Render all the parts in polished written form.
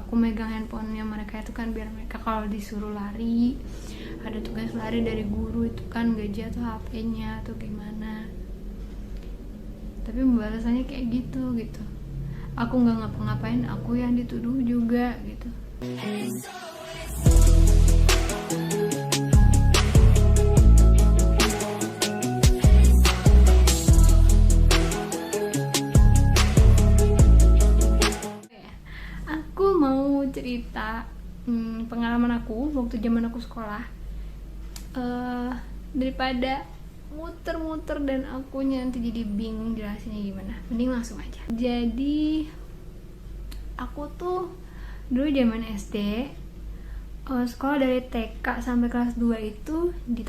aku megang handphonenya mereka itu kan biar mereka kalau disuruh lari, ada tugas lari dari guru itu kan gaji atau HP-nya atau gimana. Tapi pembalasannya kayak gitu. Aku nggak ngapa-ngapain, aku yang dituduh juga gitu. Aku mau cerita pengalaman aku waktu zaman aku sekolah. Daripada muter-muter dan akunya nanti jadi bingung jelasinnya gimana, mending langsung aja. Jadi aku tuh dulu zaman SD, sekolah dari TK sampai kelas 2 itu di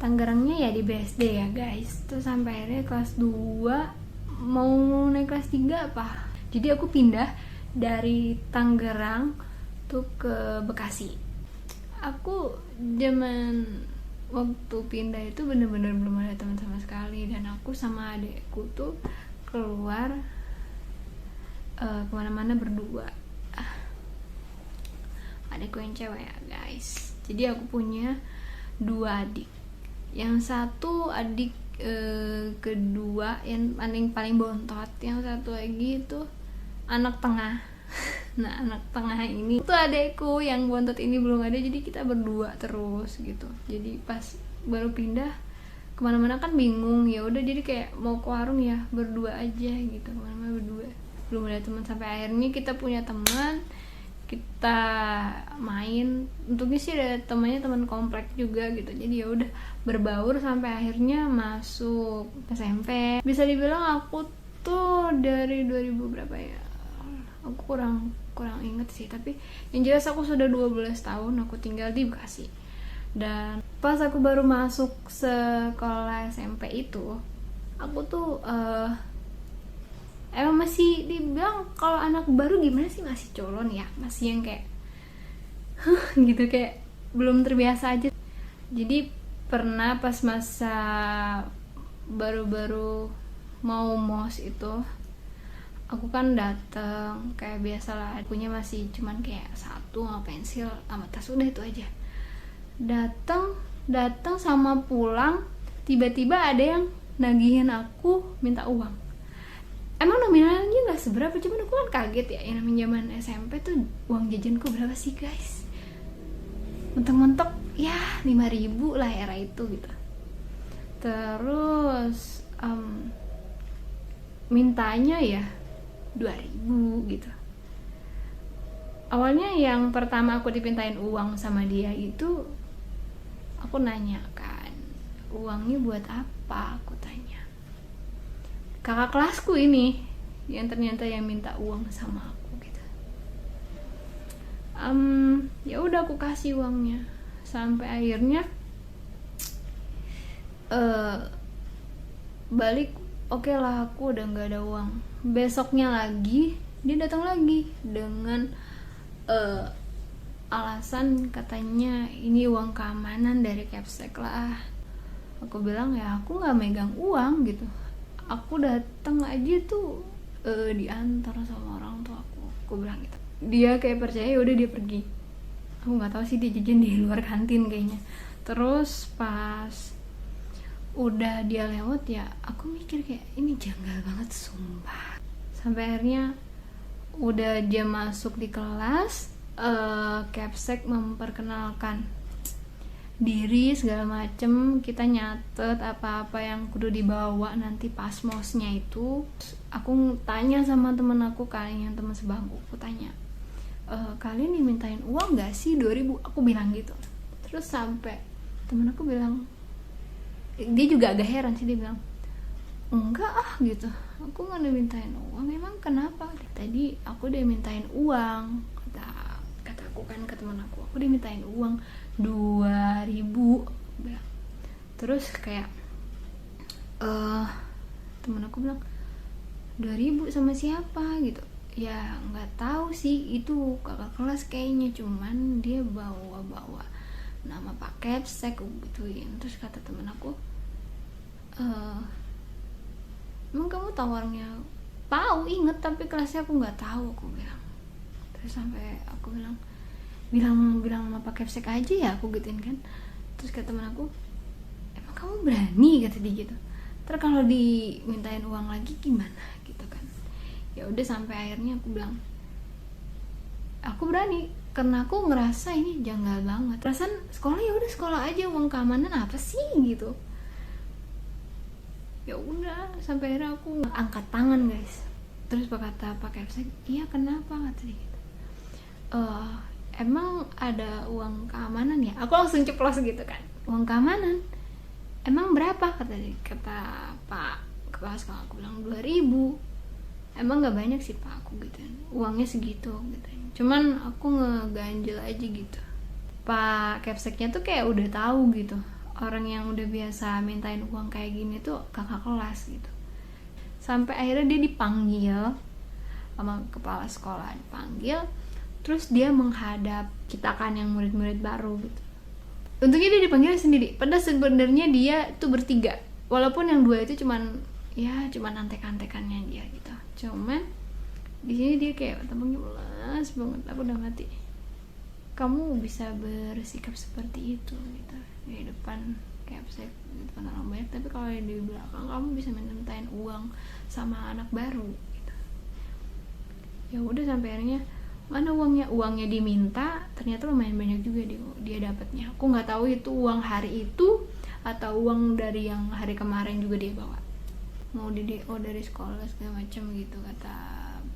Tangerangnya ya di BSD ya guys. Terus sampai akhirnya kelas 2 mau naik kelas 3 apa, jadi aku pindah dari Tangerang tuh ke Bekasi. Aku zaman waktu pindah itu bener-bener belum ada teman sama sekali, dan aku sama adekku tuh keluar kemana-mana berdua. Adekku yang cewek ya guys. Jadi aku punya 2 adik. Yang satu adik kedua yang paling bontot, yang satu lagi itu anak tengah. Nah, anak tengah ini tuh adekku, yang bontot ini belum ada, jadi kita berdua terus gitu. Jadi pas baru pindah kemana-mana kan bingung, ya udah jadi kayak mau ke warung ya berdua aja gitu, kemana-mana berdua, belum ada teman. Sampai akhirnya kita punya teman, kita main. Untungnya sih ada temannya, teman komplek juga gitu, jadi ya udah berbaur sampai akhirnya masuk SMP. Bisa dibilang aku tuh dari 2000 berapa ya, aku kurang inget sih, tapi yang jelas aku sudah 12 tahun aku tinggal di Bekasi. Dan pas aku baru masuk sekolah SMP itu, aku tuh emang masih dibilang kalau anak baru gimana sih, masih colon ya, masih yang kayak gitu, kayak belum terbiasa aja. Jadi pernah pas masa baru-baru mau mos itu, aku kan datang kayak biasalah, punya masih cuman kayak satu sama pensil sama tas, udah itu aja. Datang sama pulang, tiba-tiba ada yang nagihin aku minta uang. Emang nominalnya nggak seberapa, cuman aku kan kaget ya, yang namanya zaman SMP tuh uang jajanku berapa sih guys, mentok-mentok ya 5.000 lah era itu gitu. Terus mintanya ya 2.000 gitu. Awalnya yang pertama aku dipintain uang sama dia itu, aku nanya kan, uangnya buat apa, aku tanya. Kakak kelasku ini yang ternyata yang minta uang sama aku gitu. Ya udah aku kasih uangnya. Sampai akhirnya balik, oke lah, aku udah nggak ada uang. Besoknya lagi dia datang lagi dengan alasan katanya ini uang keamanan dari Capsek lah. Aku bilang ya aku nggak megang uang gitu, aku datang aja tuh diantar sama orang tua aku bilang gitu. Dia kayak percaya, udah dia pergi. Aku nggak tahu sih dia jajan di luar kantin kayaknya. Terus pas udah dia lewat ya, aku mikir kayak ini janggal banget sumpah. Sampai akhirnya udah jam masuk di kelas, Capsek memperkenalkan diri segala macem, kita nyatet apa-apa yang kudu dibawa nanti pas mosnya itu. Aku tanya sama temen aku, kalian yang temen sebangku, aku tanya, kalian dimintain uang gak sih 2.000, aku bilang gitu. Terus sampai temen aku bilang, dia juga agak heran sih, dia bilang enggak gitu, aku gak dimintain uang. Emang kenapa? Tadi aku dimintain uang, kata aku kan ke temen aku dimintain uang 2.000 bilang. Terus kayak temen aku bilang 2.000 sama siapa gitu. Ya nggak tahu sih, itu kakak kelas kayaknya, cuman dia bawa nama Pak Capsek gituin. Terus kata temen aku, emang kamu tahu orangnya? Tahu, inget, tapi kelasnya aku nggak tahu, aku bilang. Terus sampai aku bilang sama Pak Kepsek aja ya, aku gituin kan. Terus kata teman aku, emang kamu berani, kata dia gitu, terus kalau dimintain uang lagi gimana gitu kan. Ya udah sampai akhirnya aku bilang aku berani, karena aku ngerasa ini janggal banget. Perasaan sekolah ya udah sekolah aja, uang keamanan apa sih gitu. Ya udah sampai akhirnya aku angkat tangan guys. Terus kata Pak Kepsek, iya kenapa, kata dia gitu. Emang ada uang keamanan ya? Aku langsung ceplos gitu kan, uang keamanan emang berapa, kata Pak kepala sekolah. Aku bilang 2.000. Emang nggak banyak sih Pak, aku gitu, uangnya segitu gitu. Cuman aku ngeganjel aja gitu. Pak Kepseknya tuh kayak udah tahu gitu, orang yang udah biasa mintain uang kayak gini tuh kakak kelas gitu. Sampai akhirnya dia dipanggil sama kepala sekolah, dipanggil. Terus dia menghadap kita kan yang murid-murid baru gitu. Untungnya dia dipanggil sendiri, padahal sebenarnya dia tuh bertiga. Walaupun yang 2 itu cuman antek-antekannya dia gitu. Cuman di sini dia kayak tampangnya melas banget. Aku udah mati. Kamu bisa bersikap seperti itu gitu di depan Kepsek, di depan orang banyak, tapi kalau di belakang kamu bisa mintain uang sama anak baru gitu. Ya udah sampai akhirnya mana uangnya diminta, ternyata lumayan banyak juga dia dapatnya. Aku nggak tahu itu uang hari itu atau uang dari yang hari kemarin juga dia bawa, mau dari sekolah segala macam gitu, kata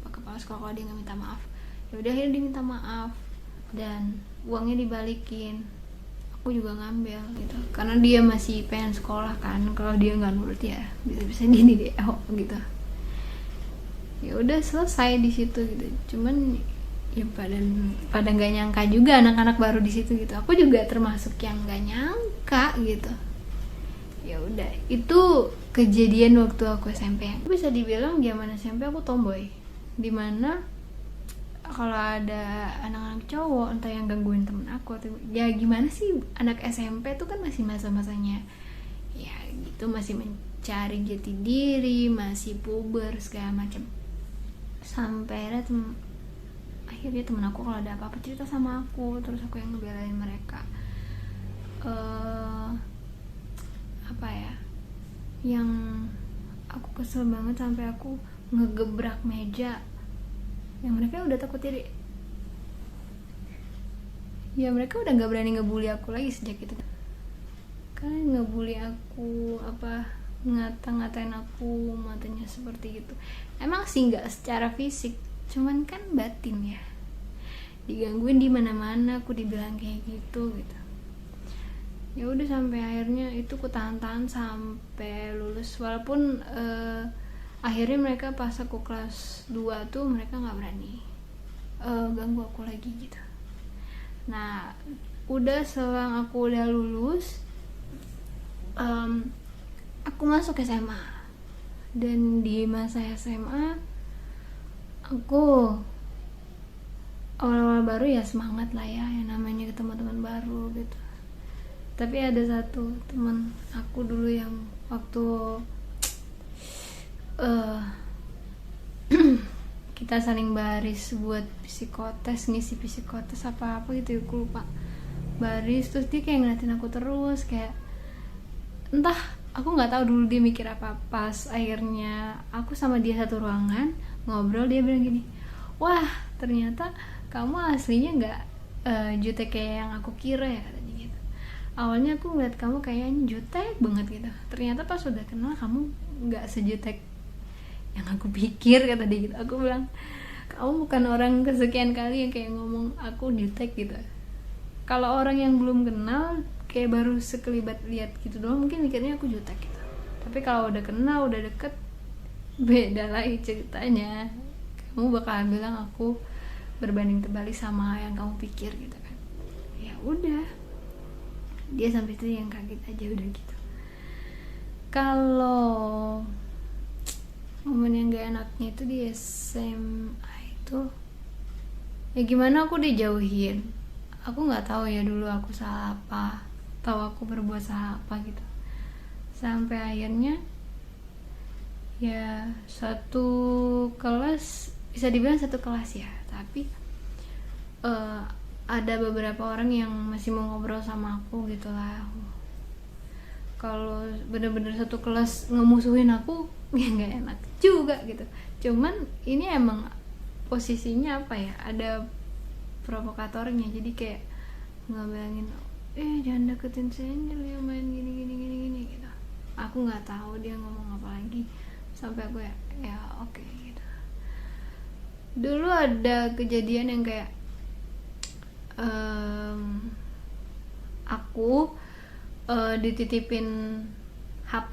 Pak Kepala Sekolah kalau dia nggak minta maaf. Ya udah akhirnya dia minta maaf dan uangnya dibalikin. Aku juga ngambil gitu karena dia masih pengen sekolah kan, kalau dia nggak nurut ya bisa dia di DO gitu. Ya udah selesai di situ gitu. Cuman ya pada nggak nyangka juga anak-anak baru di situ gitu. Aku juga termasuk yang nggak nyangka gitu. Ya udah, itu kejadian waktu aku SMP. Bisa dibilang zaman SMP aku tomboy, dimana kalau ada anak-anak cowok entah yang gangguin temen aku atau ya gimana sih, anak SMP tuh kan masih masa-masanya ya gitu, masih mencari jati diri, masih puber segala macam. Sampai akhirnya temen aku kalau ada apa-apa cerita sama aku, terus aku yang ngebelain mereka. Apa ya, yang aku kesel banget sampai aku ngegebrak meja, yang mereka udah takut diri. Ya mereka udah nggak berani ngebully aku lagi sejak itu. Karena ngebully aku, ngata-ngatain aku, matanya seperti itu. Emang sih nggak secara fisik, cuman kan batin ya, digangguin di mana-mana aku dibilang kayak gitu. Ya udah sampai akhirnya itu ku tahan-tahan sampai lulus. Walaupun akhirnya mereka pas aku kelas 2 tuh mereka nggak berani ganggu aku lagi gitu. Nah udah selang aku udah lulus, aku masuk SMA. Dan di masa SMA aku awal-awal baru ya semangat lah ya, yang namanya ketemu teman baru gitu. Tapi ada satu teman aku dulu yang waktu kita saling baris buat psikotes, ngisi psikotes apa gitu, aku lupa. Baris terus dia kayak ngeliatin aku terus, kayak entah aku nggak tahu dulu dia mikir apa. Pas akhirnya aku sama dia satu ruangan ngobrol, dia bilang gini, wah ternyata kamu aslinya nggak jutek kayak yang aku kira ya, katanya gitu. Awalnya aku ngeliat kamu kayaknya jutek banget gitu, ternyata pas udah kenal kamu nggak sejutek yang aku pikir, kata dia gitu. Aku bilang, kamu bukan orang kesekian kali yang kayak ngomong aku jutek gitu. Kalau orang yang belum kenal kayak baru sekelibat lihat gitu doang mungkin mikirnya aku jutek gitu, tapi kalau udah kenal, udah deket, beda lagi ceritanya. Kamu bakalan bilang aku berbanding terbalik sama yang kamu pikir gitu kan. Ya udah, dia sampai itu yang kaget aja udah gitu. Kalau momen yang gak enaknya itu di SMA itu ya gimana, aku dijauhin. Aku nggak tahu ya dulu aku salah apa, tahu aku berbuat salah apa gitu. Sampai akhirnya ya satu kelas, bisa dibilang satu kelas ya, tapi ada beberapa orang yang masih mau ngobrol sama aku gitu lah. Kalau bener-bener satu kelas ngemusuhin aku ya nggak enak juga gitu. Cuman ini emang posisinya apa ya, ada provokatornya, jadi kayak ngebilangin jangan deketin Senjel ya, main gini gitu. Aku nggak tahu dia ngomong apa lagi sampai aku ya oke gitu. Dulu ada kejadian yang kayak aku dititipin HP